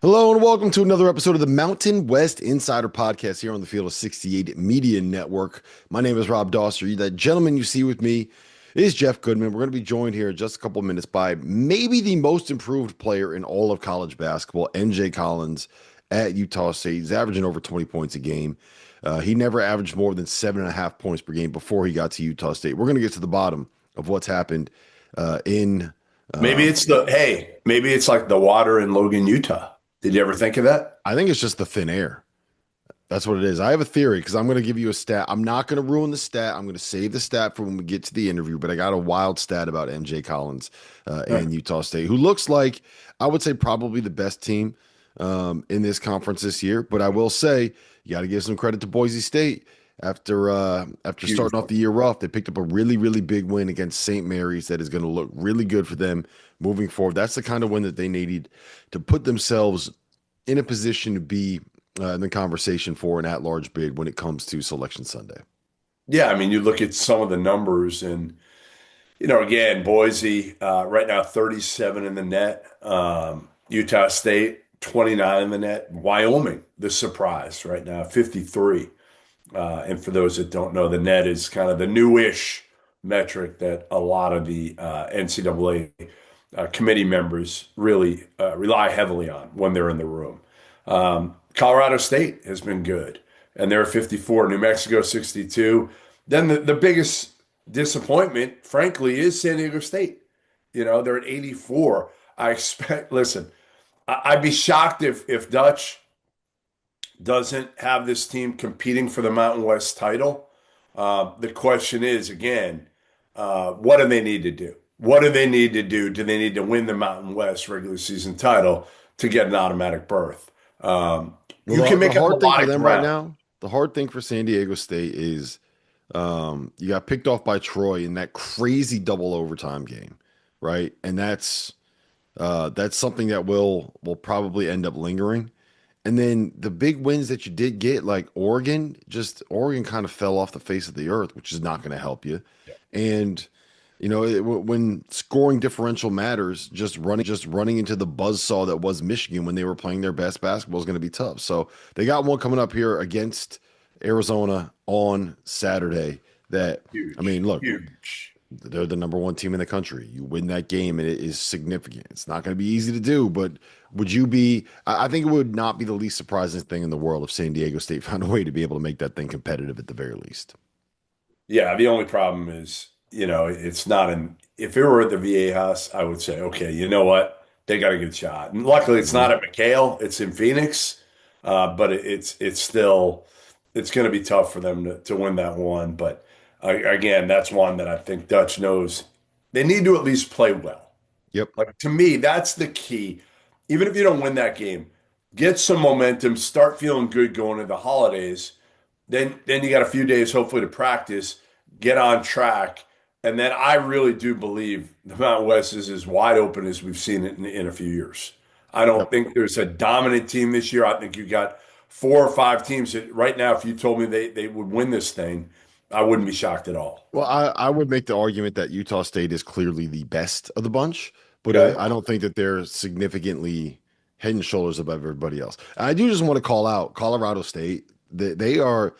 Hello and welcome to another episode of the Mountain West Insider Podcast here on the Field of 68 Media Network. My name is Rob Dauster. That gentleman you see with me is Jeff Goodman. We're going to be joined here in just a couple of minutes by maybe the most improved player in all of college basketball, NJ Collins at Utah State. He's averaging over 20 points a game. He never averaged more than 7.5 points per game before he got to Utah State. We're going to get to the bottom of what's happened in Maybe it's like the water in Logan, Utah. Did you ever think of that? I think it's just the thin air. That's what it is. I have a theory because I'm going to give you a stat. I'm not going to ruin the stat. I'm going to save the stat for when we get to the interview, but I got a wild stat about MJ Collins and Utah State, who looks like, I would say, probably the best team in this conference this year. But I will say, you got to give some credit to Boise State. After Huge. starting off the year rough, they picked up a really, really big win against St. Mary's that is going to look really good for them moving forward. That's the kind of win that they needed to put themselves in a position to be in the conversation for an at-large bid when it comes to Selection Sunday. Yeah, I mean, you look at some of the numbers, and again, Boise right now 37 in the net. Utah State 29 in the net. Wyoming, the surprise right now 53. And for those that don't know, the net is kind of the newish metric that a lot of the NCAA committee members really rely heavily on when they're in the room. Colorado State has been good, and they're 54. New Mexico 62. Then the biggest disappointment, frankly, is San Diego State. They're at 84. Listen, I'd be shocked if Dutch doesn't have this team competing for the Mountain West title. The question is, again, what do they need to do? What do they need to do? Do they need to win the Mountain West regular season title to get an automatic berth? You Well, can the make up a hard thing lot for of them right ground. now, the hard thing for San Diego State is you got picked off by Troy in that crazy double overtime game, right? And that's something that will probably end up lingering. And then the big wins that you did get, like Oregon kind of fell off the face of the earth, which is not going to help you. And when scoring differential matters, just running into the buzzsaw that was Michigan when they were playing their best basketball is going to be tough. So they got one coming up here against Arizona on Saturday. That I Huge, mean, look, huge. they're the number one team in the country. You win that game, and it is significant. It's not going to be easy to do, but would you be? I think it would not be the least surprising thing in the world if San Diego State found a way to be able to make that thing competitive at the very least. Yeah, the only problem is, it's not in. If it were at the VA house, I would say, okay, you know what? They got a good shot. And luckily, it's not Mhm. at McHale. It's in Phoenix, but it's still it's going to be tough for them to win that one. But again, that's one that I think Dutch knows they need to at least play well. Yep. Like to me, that's the key. Even if you don't win that game, get some momentum, start feeling good going into the holidays. Then you got a few days hopefully to practice, get on track, and then I really do believe the Mountain West is as wide open as we've seen it in a few years. I don't Yep. think there's a dominant team this year. I think you got four or five teams that right now, if you told me they would win this thing, I wouldn't be shocked at all. Well, I would make the argument that Utah State is clearly the best of the bunch, but Okay. I don't think that they're significantly head and shoulders above everybody else. I do just want to call out Colorado State. They are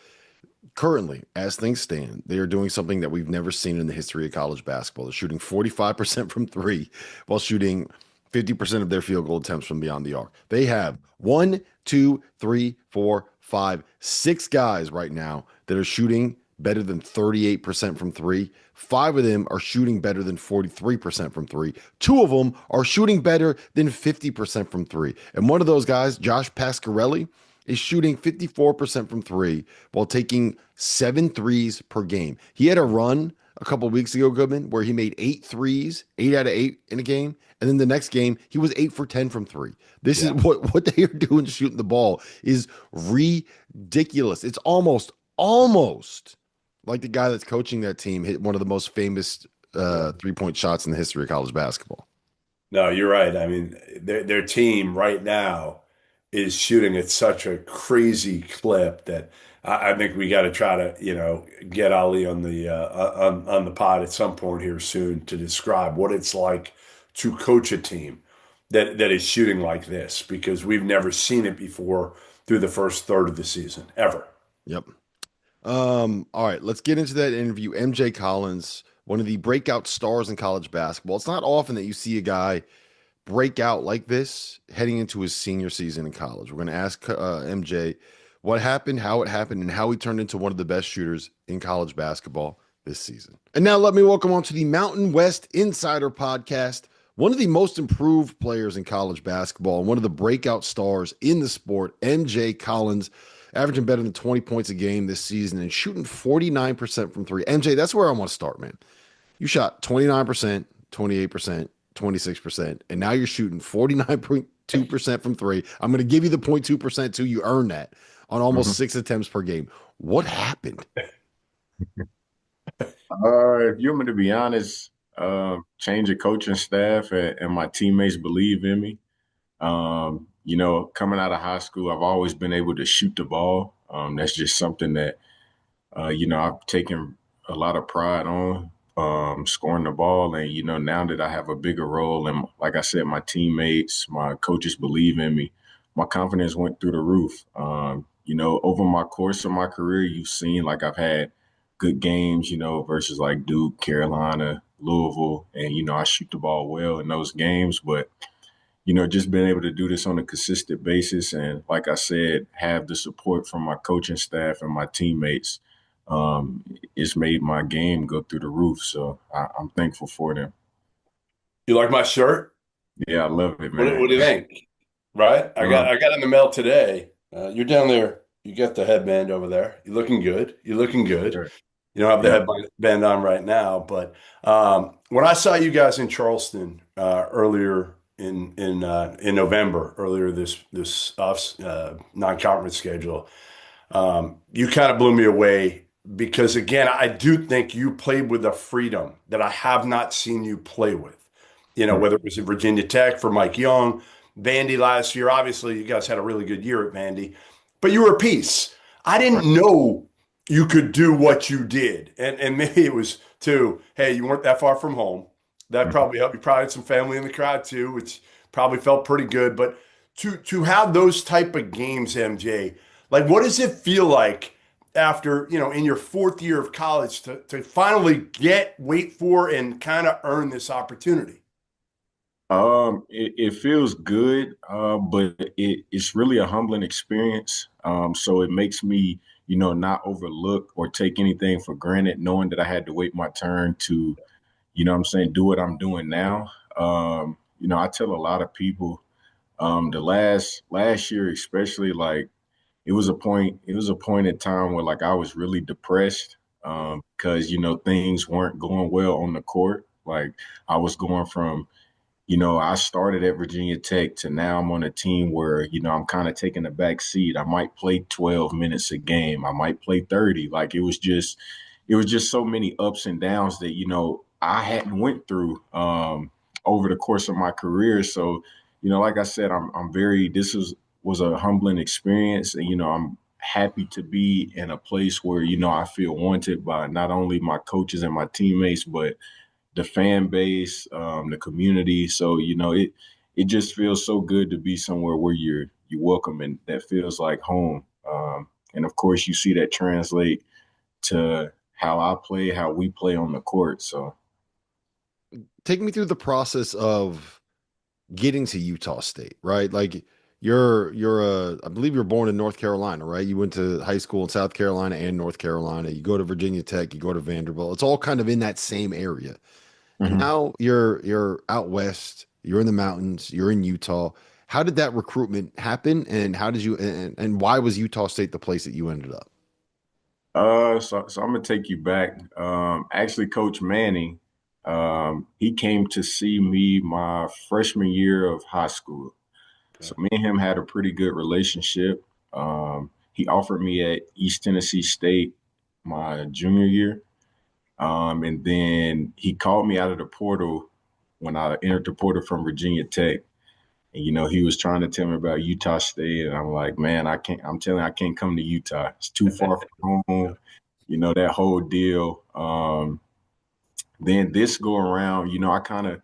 currently, as things stand, they are doing something that we've never seen in the history of college basketball. They're shooting 45% from three while shooting 50% of their field goal attempts from beyond the arc. They have one, two, three, four, five, six guys right now that are shooting better than 38% from three. Five of them are shooting better than 43% from three. Two of them are shooting better than 50% from three. And one of those guys, Josh Pasquarelli, is shooting 54% from three while taking seven threes per game. He had a run a couple of weeks ago, Goodman, where he made eight threes, 8 out of 8 in a game. And then the next game, he was 8 for 10 from three. This is Yeah. what they are doing shooting the ball is ridiculous. It's almost like the guy that's coaching that team hit one of the most famous 3-point shots in the history of college basketball. No, you're right. I mean, their team right now is shooting at such a crazy clip that I think we got to try to, get Ali on the pod at some point here soon to describe what it's like to coach a team that is shooting like this because we've never seen it before through the first third of the season ever. Yep. All right, let's get into that interview. MJ Collins, one of the breakout stars in college basketball. It's not often that you see a guy break out like this heading into his senior season in college. We're going to ask MJ what happened, how it happened, and how he turned into one of the best shooters in college basketball this season. And now let me welcome on to the Mountain West Insider Podcast, one of the most improved players in college basketball and one of the breakout stars in the sport, MJ Collins, averaging better than 20 points a game this season and shooting 49% from three. MJ, that's where I want to start, man. You shot 29%, 28%, 26%, and now you're shooting 49.2% from three. I'm going to give you the 0.2% too. You earn that on almost Mhm. 6 attempts per game. What happened? If you want me to be honest, change of coaching staff and my teammates believe in me. Coming out of high school, I've always been able to shoot the ball. That's just something that I've taken a lot of pride on, scoring the ball. And, now that I have a bigger role and like I said, my teammates, my coaches believe in me, my confidence went through the roof. Over my course of my career, you've seen like I've had good games, versus like Duke, Carolina, Louisville. And, I shoot the ball well in those games. But just being able to do this on a consistent basis and, like I said, have the support from my coaching staff and my teammates, it's made my game go through the roof. So I'm thankful for them. You like my shirt? Yeah, I love it, What man. do you think? Right? I got Um, I got in the mail today. You're down there. You got the headband over there. You're looking good. You're looking good. sure. You don't have the Yeah. headband on right now, but when I saw you guys in Charleston earlier in November, earlier this off non-conference schedule, you kind of blew me away because again, I do think you played with a freedom that I have not seen you play with. You know, whether it was at Virginia Tech for Mike Young, Vandy last year. Obviously, you guys had a really good year at Vandy, but you were a piece. I Right. didn't know you could do what you did. And maybe it was too, hey, you weren't that far from home. That Mhm. probably helped. You probably had some family in the crowd too, which probably felt pretty good. But to have those type of games, MJ, like what does it feel like after, in your fourth year of college to finally wait for and kind of earn this opportunity? It feels good, but it's really a humbling experience. So it makes me, not overlook or take anything for granted, knowing that I had to wait my turn to, what I'm saying, do what I'm doing now. I tell a lot of people, the last year especially, like it was a point in time where like I was really depressed, because things weren't going well on the court. Like I was going from, I started at Virginia Tech to now I'm on a team where, I'm kind of taking a back seat. I might play 12 minutes a game. I might play 30. Like it was just so many ups and downs that, I hadn't went through, over the course of my career. So, like I said, I'm very, this was a humbling experience. And, I'm happy to be in a place where, I feel wanted by not only my coaches and my teammates, but the fan base, the community. So it just feels so good to be somewhere where you're welcome and that feels like home. And of course, you see that translate to how I play, how we play on the court. So Take me through the process of getting to Utah State, right? Like you're I believe you're born in North Carolina, right? You went to high school in South Carolina and North Carolina. You go to Virginia Tech, you go to Vanderbilt. It's all kind of in that same area. And mhm. now you're out west, you're in the mountains, you're in Utah. How did that recruitment happen and how did you and why was Utah State the place that you ended up? So I'm gonna take you back. Actually, Coach Manning, he came to see me my freshman year of high school. So Okay. me and him had a pretty good relationship. He offered me at East Tennessee State my junior year. And then he called me out of the portal when I entered the portal from Virginia Tech. And, he was trying to tell me about Utah State. And I'm like, man, I can't, I'm telling you, I can't come to Utah. It's too far from Yeah. home, that whole deal. Then this go around, I kind of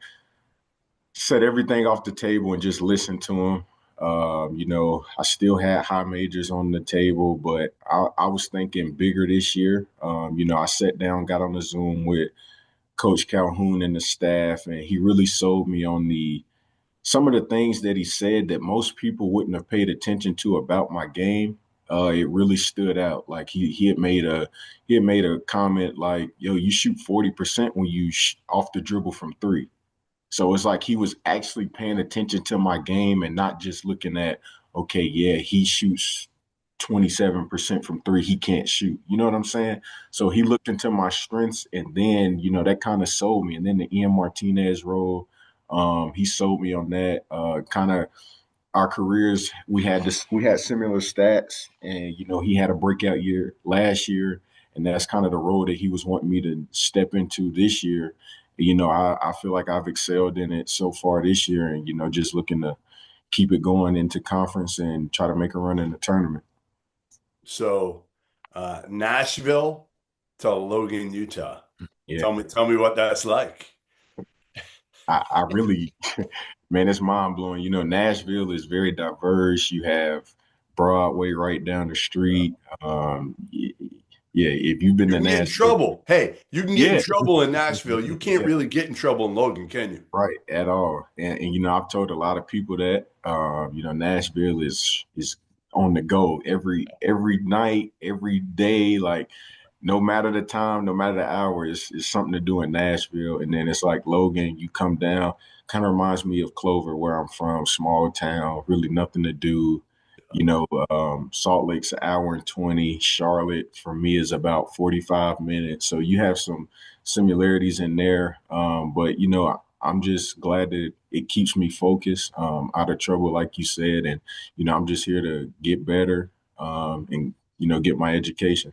set everything off the table and just listen to him. I still had high majors on the table, but I was thinking bigger this year. I sat down, got on the Zoom with Coach Calhoun and the staff, and he really sold me on the some of the things that he said that most people wouldn't have paid attention to about my game. It really stood out. Like he had made a comment like, "Yo, you shoot 40% when you off the dribble from three." So it's like he was actually paying attention to my game and not just looking at, okay, yeah, he shoots 27% from three. He can't shoot. You know what I'm saying? So he looked into my strengths and then, that kind of sold me. And then the Ian Martinez role, he sold me on that. Kind of our careers, we had similar stats, and he had a breakout year last year, and that's kind of the role that he was wanting me to step into this year. I feel like I've excelled in it so far this year, and just looking to keep it going into conference and try to make a run in the tournament. So, Nashville to Logan, Utah. Yeah, Tell me what that's like. I really, man, it's mind blowing. Nashville is very diverse. You have Broadway right down the street. Yeah, if you've been You to can get in Nashville, trouble. Hey, you can get in yeah, trouble in Nashville. You can't yeah, really get in trouble in Logan, can you? right at all. And I've told a lot of people that Nashville is on the go every night, every day. Like no matter the time, no matter the hour, it's something to do in Nashville. And then it's like Logan, you come down, kind of reminds me of Clover, where I'm from, small town, really nothing to do. Salt Lake's an hour and 20. Charlotte for me is about 45 minutes. So you have some similarities in there. But I'm just glad that it keeps me focused, out of trouble, like you said. And, I'm just here to get better, and, get my education.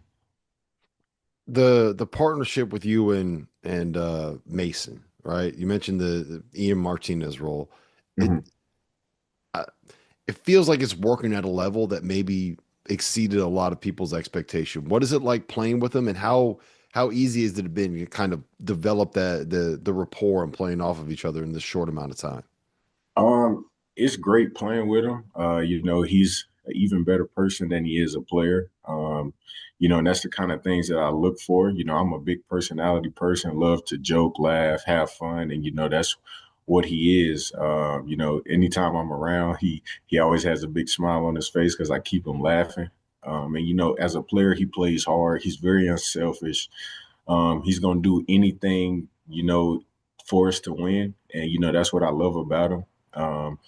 The partnership with you and Mason, right? You mentioned the Ian Martinez role. It Mhm. I, it feels like it's working at a level that maybe exceeded a lot of people's expectation. What is it like playing with him, and how easy has it been to kind of develop the rapport and playing off of each other in this short amount of time? It's great playing with him. He's an even better person than he is a player. And that's the kind of things that I look for. I'm a big personality person, love to joke, laugh, have fun, and that's what he is. Anytime I'm around, he always has a big smile on his face because I keep him laughing. And as a player, he plays hard. He's very unselfish. He's gonna do anything, for us to win, and that's what I love about him. Um,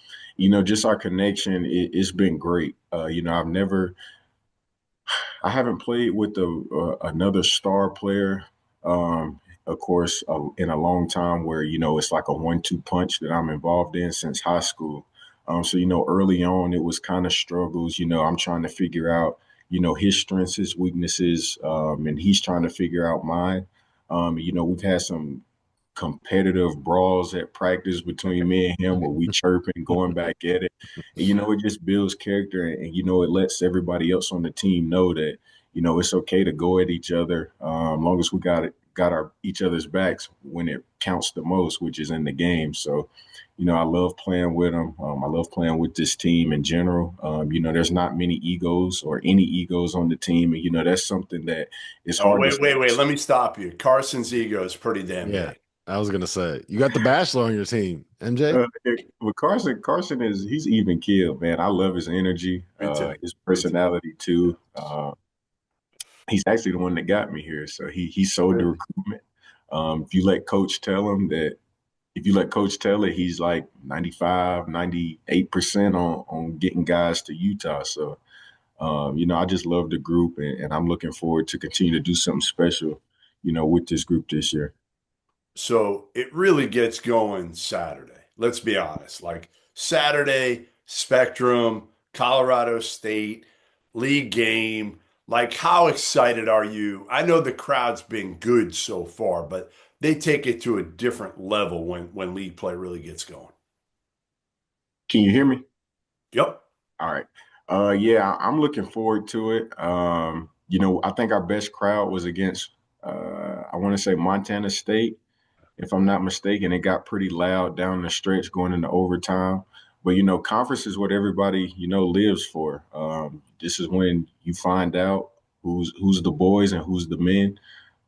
just our connection, it's been great. I haven't played with another star player, of course, in a long time where, it's like a 1-2 punch that I'm involved in since high school. So, early on, it was kind of struggles. I'm trying to figure out, his strengths, his weaknesses, and he's trying to figure out mine. We've had some competitive brawls at practice between me and him where we chirping, going back at it. And, it just builds character, and, it lets everybody else on the team know that, it's okay to go at each other, long as we got our each other's backs when it counts the most, which is in the game. So, I love playing with him. I love playing with this team in general. There's not many egos or any egos on the team. And, that's something that is Oh, hard to. wait. Let me stop you. Carson's ego is pretty damn Yeah, big. I was gonna say you got the Bachelor on your team, MJ. Uh, but Carson he's even killed, man. I love his energy, Me too. his Me too. personality too. He's actually the one that got me here. So he sold the Really? recruitment. If you let coach tell him that, if you let coach tell it, he's like 95, 98% on getting guys to Utah. So, I just love the group, and I'm looking forward to continue to do something special, with this group this year. So it really gets going Saturday. Let's be honest. Like Saturday, Spectrum, Colorado State, league game. Like, how excited are you? I know the crowd's been good so far, but they take it to a different level when league play really gets going. Can you hear me? Yep. All right. Yeah, I'm looking forward to it. I think our best crowd was against, I want to say Montana State. if I'm not mistaken. It got pretty loud down the stretch going into overtime. But conference is what everybody lives for. This is when you find out who's the boys and who's the men.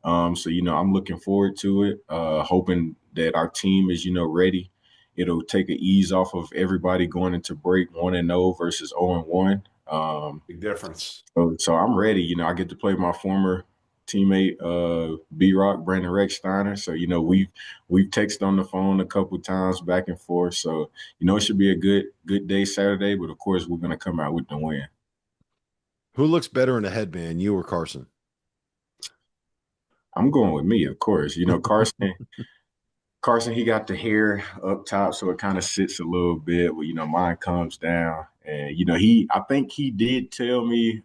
So I'm looking forward to it. Hoping that our team is ready. It'll take an ease off of everybody going into break 1-0 versus 0-1. Big difference. So I'm ready. I get to play my former teammate, B Rock, Brandon Recksteiner. So we've texted on the phone a couple times back and forth. So it should be a good day Saturday. But of course, we're gonna come out with the win. Who looks better in a headband, you or Carson? I'm going with me, of course. Carson, he got the hair up top, so it kind of sits a little bit. But mine comes down, and I think he did tell me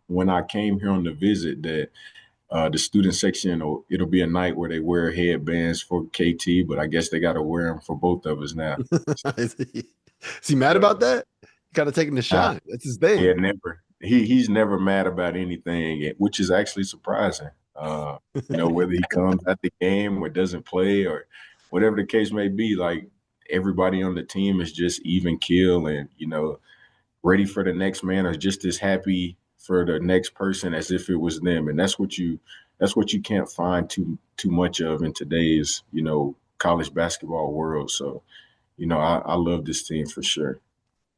when I came here on the visit that the student section it'll be a night where they wear headbands for KT, but I guess they got to wear them for both of us now. Is he mad about that? Kind of taking the Uh, shine. That's his yeah, thing. never. He's never mad about anything, which is actually surprising. Whether he comes at the game or doesn't play or whatever the case may be, like everybody on the team is just even keel and ready for the next man or just as happy for the next person as if it was them. And that's what you can't find too much of in today's college basketball world. So I love this team for sure.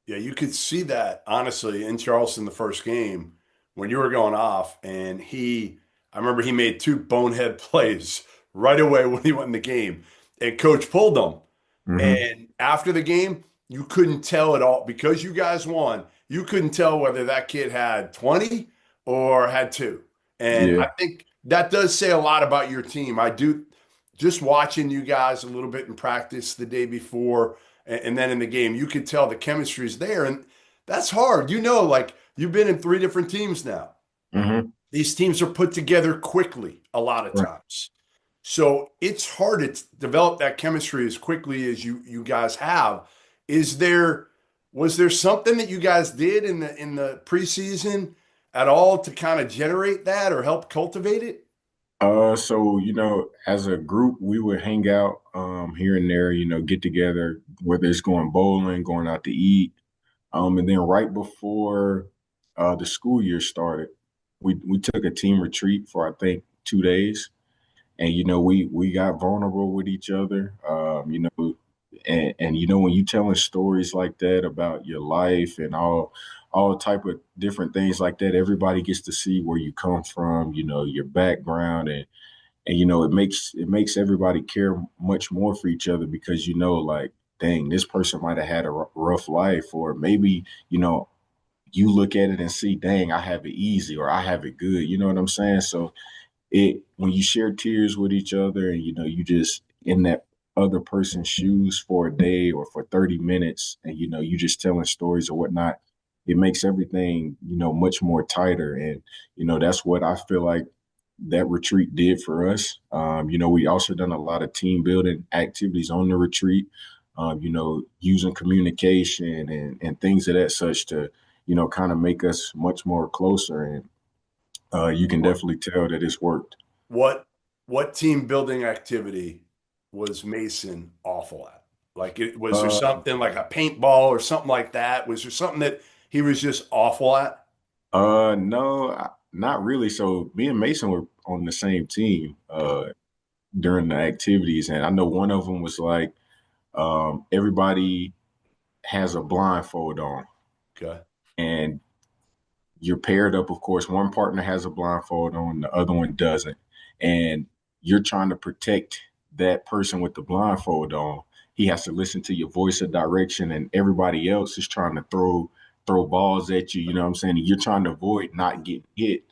Yeah, you could see that honestly in Charleston the first game when you were going off, and I remember he made two bonehead plays right away when he went in the game, and coach pulled them. Hmm. And after the game, you couldn't tell at all because you guys won. You couldn't tell whether that kid had 20 or had two. And Yeah. I think that does say a lot about your team. I do just watching you guys a little bit in practice the day before and then in the game, you could tell the chemistry is there. And that's hard. Like you've been in three different teams now. Hmm. These teams are put together quickly a lot of Right. times. So it's hard to develop that chemistry as quickly as you guys have. Is there was there something that you guys did in the preseason at all to kind of generate that or help cultivate it? So as a group, we would hang out here and there, get together, whether it's going bowling, going out to eat. And then right before the school year started, we took a team retreat for I think 2 days, and we got vulnerable with each other. And when you telling stories like that about your life and all type of different things like that, everybody gets to see where you come from, your background, and it makes everybody care much more for each other because like, dang, this person might have had a rough life, or maybe you look at it and see, dang, I have it easy or I have it good. You know what I'm saying? So it when you share tears with each other and you just in that other person's shoes for a day or for 30 minutes and you just telling stories or whatnot, it makes everything much more tighter. And that's what I feel like that retreat did for us. We also done a lot of team building activities on the retreat, using communication and things of that such to kind of make us much more closer. And you can What definitely tell that it's worked. what what team building activity was Mason awful at? Was there Uh, something like a paintball or something like that? Was there something that he was just awful at? no, not really. So me and Mason were on the same team during the activities, and I know one of them was like everybody has a blindfold on, Okay. and you're paired up. Of course, one partner has a blindfold on, the other one doesn't, and you're trying to protect that person with the blindfold on. He has to listen to your voice of direction, and everybody else is trying to throw balls at you. You know what I'm saying? And you're trying to avoid not getting hit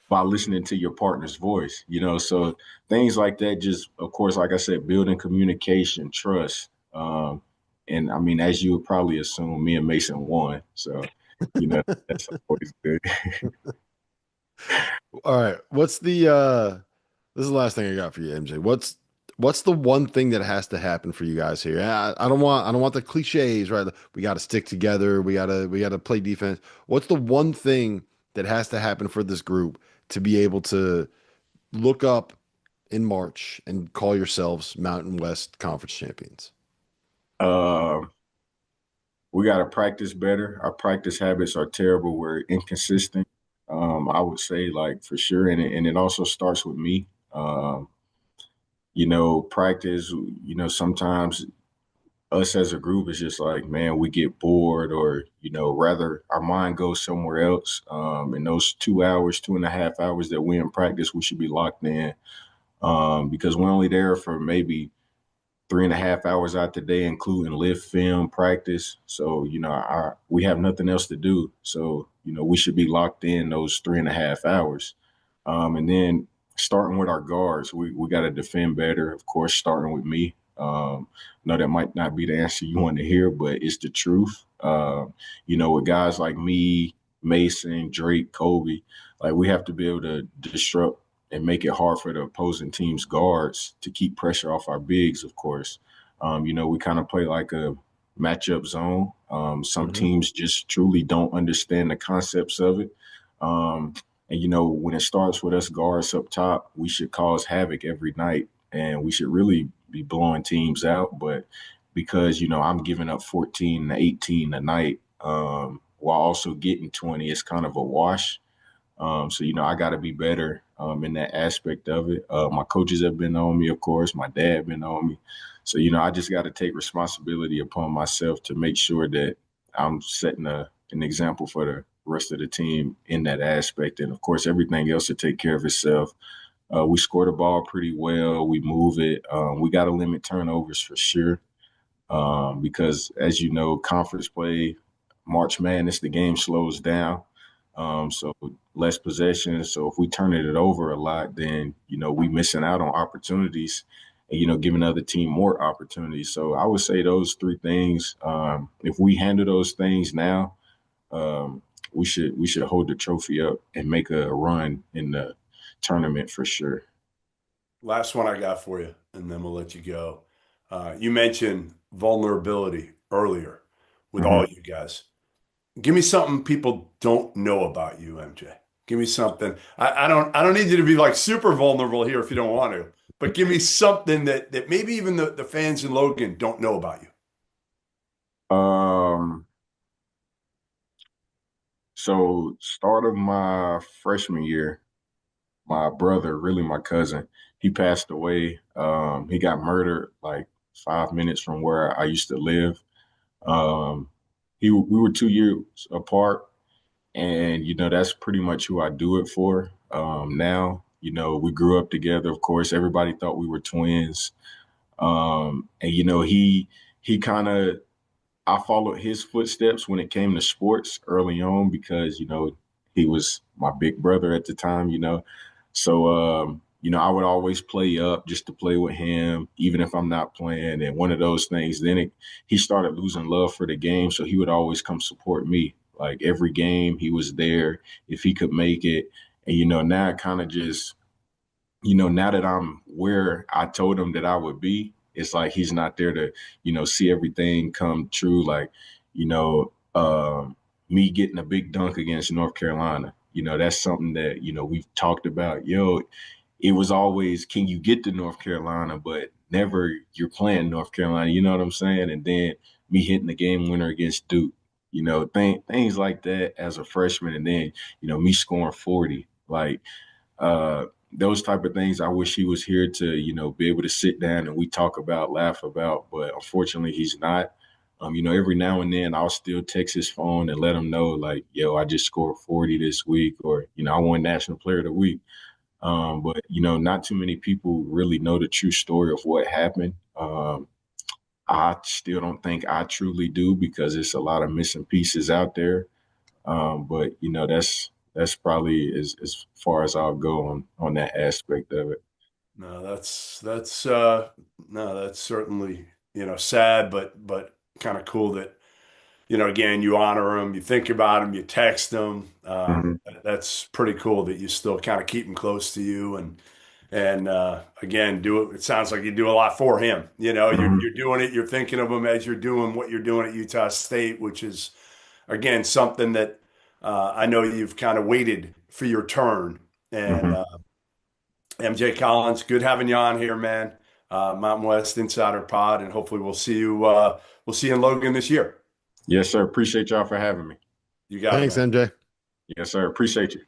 by listening to your partner's voice. So things like that. Just of course, like I said, building communication, trust. And I mean, as you would probably assume, me and Mason won. So that's always good. All right. This is the last thing I got for you, MJ. What's the one thing that has to happen for you guys here? I don't want the cliches, right? We got to stick together. We got to play defense. What's the one thing that has to happen for this group to be able to look up in March and call yourselves Mountain West Conference champions? Uh, we got to practice better. Our practice habits are terrible. We're inconsistent. I would say, like, for sure, and it also starts with me. Practice. Sometimes us as a group is just like, man, we get bored, or rather, our mind goes somewhere else. In those 2 hours, 2.5 hours that we in practice, we should be locked in, because we're only there for maybe 3.5 hours out the day, including lift, film, practice. So, we have nothing else to do. So, we should be locked in those 3.5 hours. And then starting with our guards, we got to defend better, of course, starting with me. I know that might not be the answer you want to hear, but it's the truth. With guys like me, Mason, Drake, Kobe, like, we have to be able to disrupt and make it hard for the opposing team's guards to keep pressure off our bigs, of course. We kind of play like a matchup zone. Some Hmm. teams just truly don't understand the concepts of it. And when it starts with us guards up top, we should cause havoc every night, and we should really be blowing teams out. But because I'm giving up 14 to 18 a night, while also getting 20, it's kind of a wash. So I got to be better in that aspect of it. My coaches have been on me, of course. My dad been on me. So I just got to take responsibility upon myself to make sure that I'm setting an example for the rest of the team in that aspect. And of course, everything else to take care of itself. We score the ball pretty well. We move it. We got to limit turnovers for sure, because as you know, conference play, March Madness, the game slows down. So less possession. So if we turn it over a lot, then we missing out on opportunities, and giving other team more opportunities. So I would say those three things. If we handle those things now, um, we should hold the trophy up and make a run in the tournament for sure. Last one I got for you, and then we'll let you go. You mentioned vulnerability earlier with Mhm. all you guys. Give me something people don't know about you, MJ. Give me something. I don't need you to be like super vulnerable here if you don't want to, but give me something that maybe even the fans in Logan don't know about you. Um, so start of my freshman year, my brother, really my cousin, he passed away. He got murdered like 5 minutes from where I used to live. Um, we were 2 years apart, and that's pretty much who I do it for. Now, we grew up together. Of course, everybody thought we were twins. And he kind of I followed his footsteps when it came to sports early on because, he was my big brother at the time. So, I would always play up just to play with him, even if I'm not playing. And one of those things, he started losing love for the game. So he would always come support me. Like every game, he was there if he could make it. And, now it kind of just now that I'm where I told him that I would be, it's like he's not there to, see everything come true. Like, you know, um, me getting a big dunk against North Carolina, that's something that, we've talked about. It was always, can you get to North Carolina, but never you're playing North Carolina, you know what I'm saying? And then me hitting the game winner against Duke, things like that as a freshman. And then, me scoring 40, like, uh, those type of things. I wish he was here to, be able to sit down and we talk about, laugh about, but unfortunately he's not. Every now and then I'll still text his phone and let him know, like, yo, I just scored 40 this week, or, I won National Player of the Week. But, not too many people really know the true story of what happened. I still don't think I truly do because it's a lot of missing pieces out there. But that's probably as far as I'll go on that aspect of it. No, no, that's certainly, sad, but kind of cool that, again, you honor them, you think about them, you text them. Hmm. That's pretty cool that you still kind of keep them close to you and again, do it. It sounds like you do a lot for him. Hmm. You're doing it. You're thinking of him as you're doing what you're doing at Utah State, which is again something that I know you've kind of waited for your turn, and Hmm. uh, MJ Collins, good having you on here, man. Mountain West Insider Pod, and hopefully we'll see you in Logan this year. Yes, sir. Appreciate y'all for having me. You got it, Thanks, man. MJ. Yes, sir. Appreciate you.